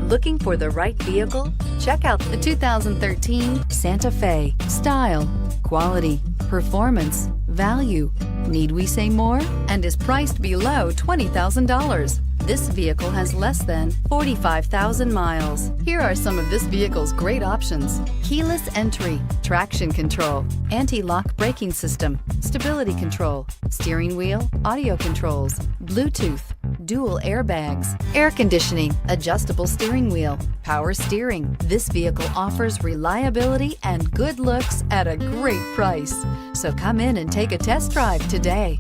Looking for the right vehicle? Check out the 2013 Santa Fe. Style, quality, performance, value. Need we say more? And is priced below $20,000. This vehicle has less than 45,000 miles. Here are some of this vehicle's great options: keyless entry, traction control, anti-lock braking system, stability control, steering wheel audio controls, Bluetooth, dual airbags, air conditioning, adjustable steering wheel, power steering. This vehicle offers reliability and good looks at a great price. So come in and take a test drive today.